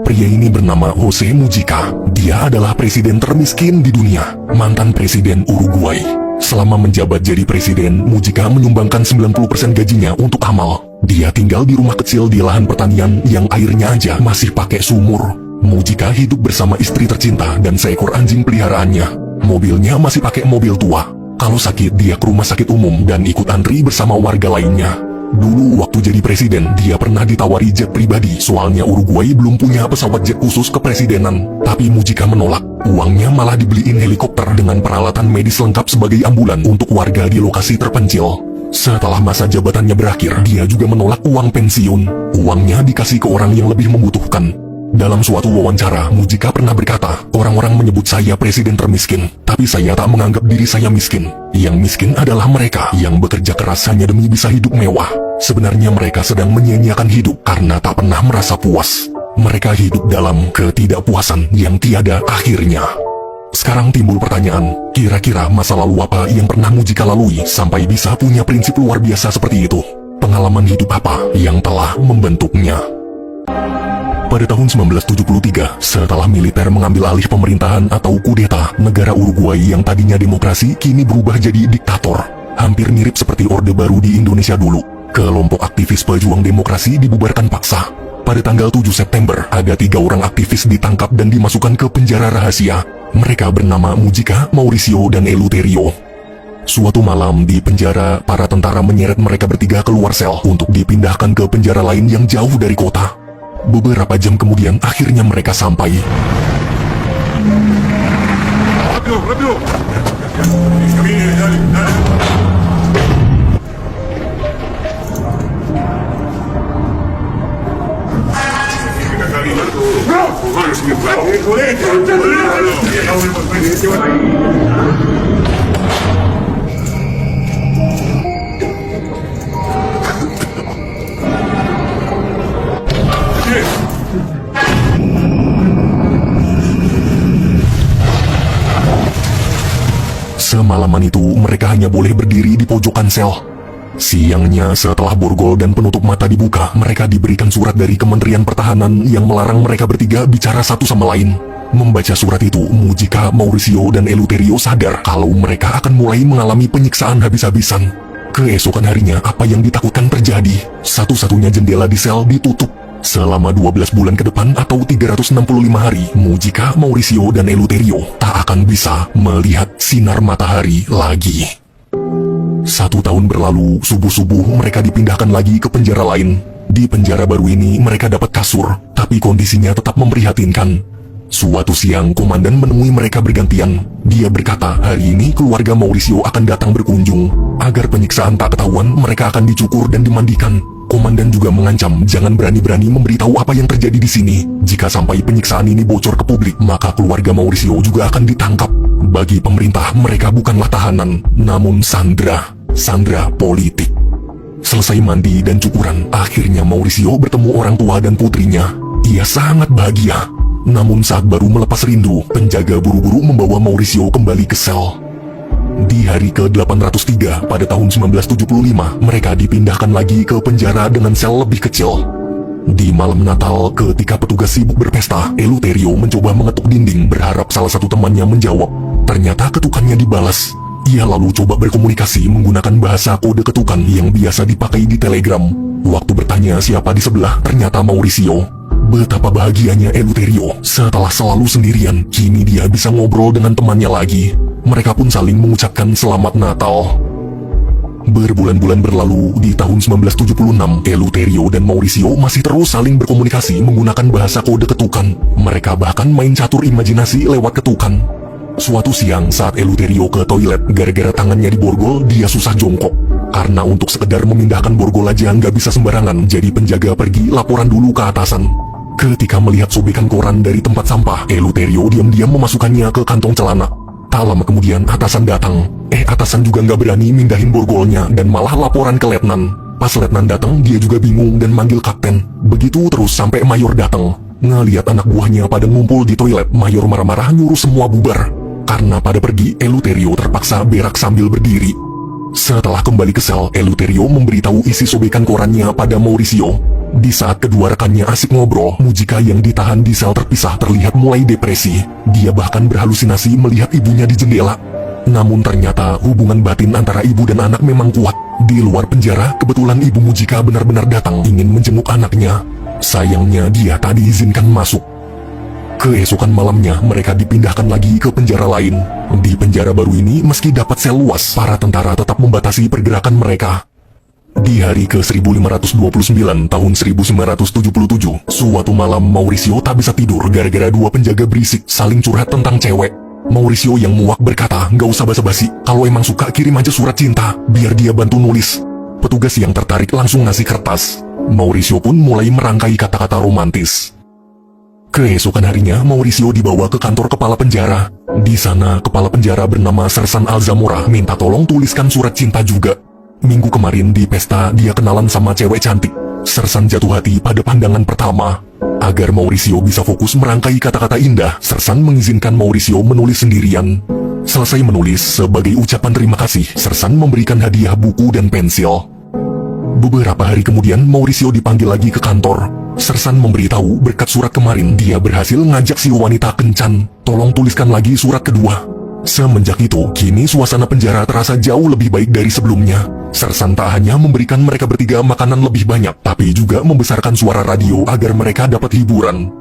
Pria ini bernama Jose Mujica. Dia adalah presiden termiskin di dunia, mantan presiden Uruguay. Selama menjabat jadi presiden, Mujica menyumbangkan 90% gajinya untuk amal. Dia tinggal di rumah kecil di lahan pertanian yang airnya aja masih pakai sumur. Mujica hidup bersama istri tercinta dan seekor anjing peliharaannya. Mobilnya masih pakai mobil tua. Kalau sakit, dia ke rumah sakit umum dan ikut antri bersama warga lainnya. Dulu waktu jadi presiden, dia pernah ditawari jet pribadi, soalnya Uruguay belum punya pesawat jet khusus kepresidenan. Tapi Mujica menolak. Uangnya malah dibeliin helikopter dengan peralatan medis lengkap sebagai ambulan untuk warga di lokasi terpencil. Setelah masa jabatannya berakhir, dia juga menolak uang pensiun. Uangnya dikasih ke orang yang lebih membutuhkan. Dalam suatu wawancara, Mujica pernah berkata, "Orang-orang menyebut saya presiden termiskin, tapi saya tak menganggap diri saya miskin. Yang miskin adalah mereka yang bekerja keras hanya demi bisa hidup mewah. Sebenarnya mereka sedang menyia-nyiakan hidup karena tak pernah merasa puas. Mereka hidup dalam ketidakpuasan yang tiada akhirnya." Sekarang timbul pertanyaan, kira-kira masa lalu apa yang pernah Mujica lalui sampai bisa punya prinsip luar biasa seperti itu? Pengalaman hidup apa yang telah membentuknya? Pada tahun 1973, setelah militer mengambil alih pemerintahan atau kudeta, negara Uruguay yang tadinya demokrasi kini berubah jadi diktator. Hampir mirip seperti Orde Baru di Indonesia dulu. Kelompok aktivis pejuang demokrasi dibubarkan paksa. Pada tanggal 7 September, ada 3 orang aktivis ditangkap dan dimasukkan ke penjara rahasia. Mereka bernama Mujica, Mauricio, dan Eleuterio. Suatu malam di penjara, para tentara menyeret mereka bertiga keluar sel untuk dipindahkan ke penjara lain yang jauh dari kota. Beberapa jam kemudian, akhirnya mereka sampai. Semalaman itu, mereka hanya boleh berdiri di pojokan sel. Siangnya, setelah borgol dan penutup mata dibuka, mereka diberikan surat dari Kementerian Pertahanan yang melarang mereka bertiga bicara satu sama lain. Membaca surat itu, Mujica, Mauricio, dan Eleuterio sadar kalau mereka akan mulai mengalami penyiksaan habis-habisan. Keesokan harinya, apa yang ditakutkan terjadi. Satu-satunya jendela di sel ditutup. Selama 12 bulan ke depan atau 365 hari, Mujica, Mauricio, dan Eleuterio tak akan bisa melihat sinar matahari lagi. 1 tahun berlalu, subuh-subuh mereka dipindahkan lagi ke penjara lain. Di penjara baru ini mereka dapat kasur, tapi kondisinya tetap memprihatinkan. Suatu siang, komandan menemui mereka bergantian. Dia berkata, hari ini keluarga Mauricio akan datang berkunjung. Agar penyiksaan tak ketahuan, mereka akan dicukur dan dimandikan. Komandan juga mengancam jangan berani-berani memberitahu apa yang terjadi di sini. Jika sampai penyiksaan ini bocor ke publik, maka keluarga Mauricio juga akan ditangkap. Bagi pemerintah, mereka bukanlah tahanan, namun sandera politik. Selesai mandi dan cukuran, akhirnya Mauricio bertemu orang tua dan putrinya. Ia sangat bahagia. Namun saat baru melepas rindu, penjaga buru-buru membawa Mauricio kembali ke sel. Di hari ke-803 pada tahun 1975, mereka dipindahkan lagi ke penjara dengan sel lebih kecil. Di malam Natal, ketika petugas sibuk berpesta, Eleuterio mencoba mengetuk dinding berharap salah satu temannya menjawab. Ternyata ketukannya dibalas. Ia lalu coba berkomunikasi menggunakan bahasa kode ketukan yang biasa dipakai di telegram. Waktu bertanya siapa di sebelah, ternyata Mauricio. Betapa bahagianya Eleuterio. Setelah selalu sendirian, kini dia bisa ngobrol dengan temannya lagi. Mereka pun saling mengucapkan selamat Natal. Berbulan-bulan berlalu, di tahun 1976, Eleuterio dan Mauricio masih terus saling berkomunikasi menggunakan bahasa kode ketukan. Mereka bahkan main catur imajinasi lewat ketukan. Suatu siang, saat Eleuterio ke toilet, gara-gara tangannya diborgol, dia susah jongkok. Karena untuk sekedar memindahkan borgol aja nggak bisa sembarangan, jadi penjaga pergi laporan dulu ke atasan. Ketika melihat sobekan koran dari tempat sampah, Eleuterio diam-diam memasukkannya ke kantong celana. Tak lama kemudian atasan datang. Atasan juga nggak berani mindahin borgolnya dan malah laporan ke letnan. Pas letnan datang, dia juga bingung dan manggil kapten. Begitu terus sampai mayor datang. Ngeliat anak buahnya pada ngumpul di toilet, mayor marah-marah nyuruh semua bubar. Karena pada pergi, Eleuterio terpaksa berak sambil berdiri. Setelah kembali ke sel, Eleuterio memberitahu isi sobekan korannya pada Mauricio. Di saat kedua rekannya asik ngobrol, Mujika yang ditahan di sel terpisah terlihat mulai depresi. Dia bahkan berhalusinasi melihat ibunya di jendela. Namun ternyata hubungan batin antara ibu dan anak memang kuat. Di luar penjara, kebetulan ibu Mujika benar-benar datang ingin menjenguk anaknya. Sayangnya dia tak diizinkan masuk. Keesokan malamnya, mereka dipindahkan lagi ke penjara lain. Di penjara baru ini, meski dapat sel luas, para tentara tetap membatasi pergerakan mereka. Di hari ke-1529 tahun 1977, suatu malam Mauricio tak bisa tidur gara-gara dua penjaga berisik saling curhat tentang cewek. Mauricio yang muak berkata, "Gak usah basa-basi, kalau emang suka kirim aja surat cinta, biar dia bantu nulis." Petugas yang tertarik langsung ngasih kertas. Mauricio pun mulai merangkai kata-kata romantis. Keesokan harinya, Mauricio dibawa ke kantor kepala penjara. Di sana, kepala penjara bernama Sersan Alzamora minta tolong tuliskan surat cinta juga. Minggu kemarin di pesta, dia kenalan sama cewek cantik. Sersan jatuh hati pada pandangan pertama. Agar Mauricio bisa fokus merangkai kata-kata indah, Sersan mengizinkan Mauricio menulis sendirian. Selesai menulis, sebagai ucapan terima kasih, Sersan memberikan hadiah buku dan pensil. Beberapa hari kemudian, Mauricio dipanggil lagi ke kantor. Sersan memberitahu berkat surat kemarin dia berhasil ngajak si wanita kencan. Tolong tuliskan lagi surat kedua. Semenjak itu, kini suasana penjara terasa jauh lebih baik dari sebelumnya. Sersan tak hanya memberikan mereka bertiga makanan lebih banyak, tapi juga membesarkan suara radio agar mereka dapat hiburan.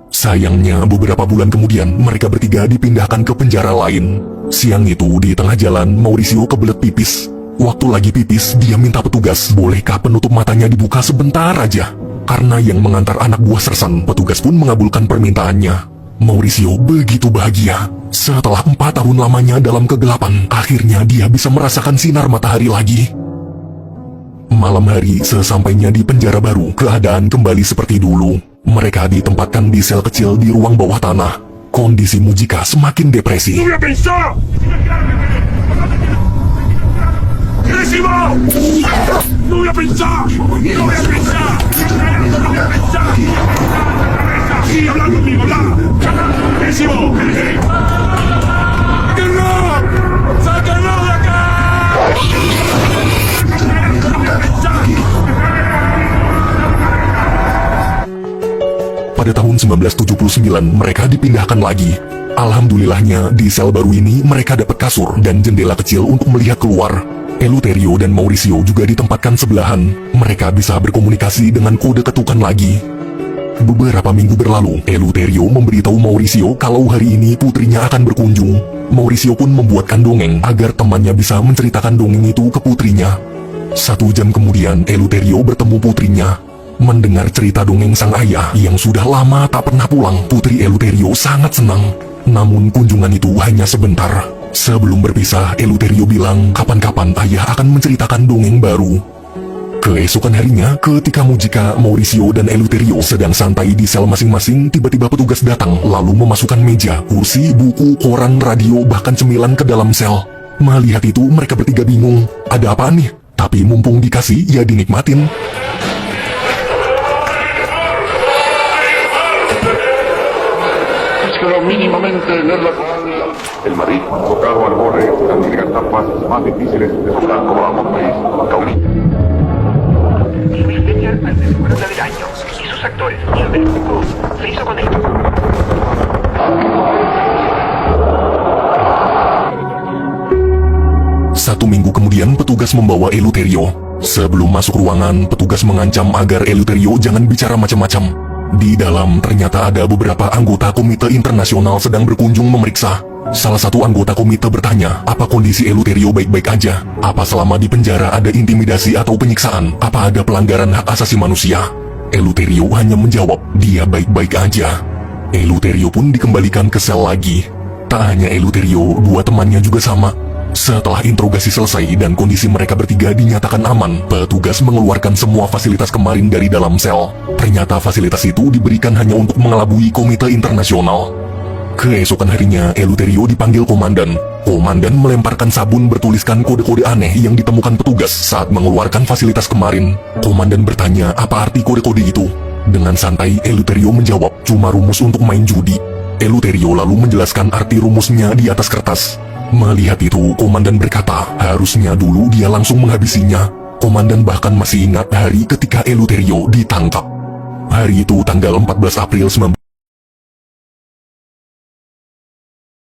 Sayangnya, beberapa bulan kemudian, mereka bertiga dipindahkan ke penjara lain. Siang itu, di tengah jalan, Mauricio kebelet pipis. Waktu lagi pipis, dia minta petugas, bolehkah penutup matanya dibuka sebentar aja? Karena yang mengantar anak buah Sersan, petugas pun mengabulkan permintaannya. Mauricio begitu bahagia. Setelah 4 tahun lamanya dalam kegelapan, akhirnya dia bisa merasakan sinar matahari lagi. Malam hari, sesampainya di penjara baru, keadaan kembali seperti dulu. Mereka ditempatkan di sel kecil di ruang bawah tanah. Kondisi Mujika semakin depresi. No voy a pensar, no voy a pensar, no voy a pensar. Sí, habla conmigo, habla. Agresivo. ¡Sáquenlo! ¡Sáquenlo de acá! No voy a pensar. Pada tahun 1979, mereka dipindahkan lagi. Alhamdulillahnya, di sel baru ini mereka dapat kasur dan jendela kecil untuk melihat keluar. Eleuterio dan Mauricio juga ditempatkan sebelahan. Mereka bisa berkomunikasi dengan kode ketukan lagi. Beberapa minggu berlalu, Eleuterio memberitahu Mauricio kalau hari ini putrinya akan berkunjung. Mauricio pun membuatkan dongeng agar temannya bisa menceritakan dongeng itu ke putrinya. 1 jam kemudian, Eleuterio bertemu putrinya. Mendengar cerita dongeng sang ayah yang sudah lama tak pernah pulang, putri Eleuterio sangat senang. Namun kunjungan itu hanya sebentar. Sebelum berpisah, Eleuterio bilang kapan-kapan ayah akan menceritakan dongeng baru. Keesokan harinya, ketika Mujika, Mauricio, dan Eleuterio sedang santai di sel masing-masing, tiba-tiba petugas datang lalu memasukkan meja, kursi, buku, koran, radio, bahkan cemilan ke dalam sel. Melihat itu, mereka bertiga bingung. Ada apaan nih? Tapi mumpung dikasih, ya dinikmatin. Mínimamente leer la Biblia. El Madrid, tocado al borde, las etapas más difíciles de tocar como a un país caudillo. Wikipedia al descuento del año y sus actores y el técnico se hizo con esto. Satu minggu kemudian, petugas membawa Eleuterio. Sebelum masuk ruangan, petugas mengancam agar Eleuterio jangan bicara macam-macam. Di dalam ternyata ada beberapa anggota komite internasional sedang berkunjung memeriksa. Salah satu anggota komite bertanya, apa kondisi Eleuterio baik-baik aja? Apa selama di penjara ada intimidasi atau penyiksaan? Apa ada pelanggaran hak asasi manusia? Eleuterio hanya menjawab, dia baik-baik aja. Eleuterio pun dikembalikan ke sel lagi. Tak hanya Eleuterio, 2 temannya juga sama. Setelah interogasi selesai dan kondisi mereka bertiga dinyatakan aman, petugas mengeluarkan semua fasilitas kemarin dari dalam sel. Ternyata fasilitas itu diberikan hanya untuk mengelabui komite internasional. Keesokan harinya, Eleuterio dipanggil komandan. Komandan melemparkan sabun bertuliskan kode-kode aneh yang ditemukan petugas saat mengeluarkan fasilitas kemarin. Komandan bertanya apa arti kode-kode itu. Dengan santai, Eleuterio menjawab, cuma rumus untuk main judi. Eleuterio lalu menjelaskan arti rumusnya di atas kertas. Melihat itu, komandan berkata, harusnya dulu dia langsung menghabisinya. Komandan bahkan masih ingat hari ketika Eleuterio ditangkap. Hari itu tanggal 14 April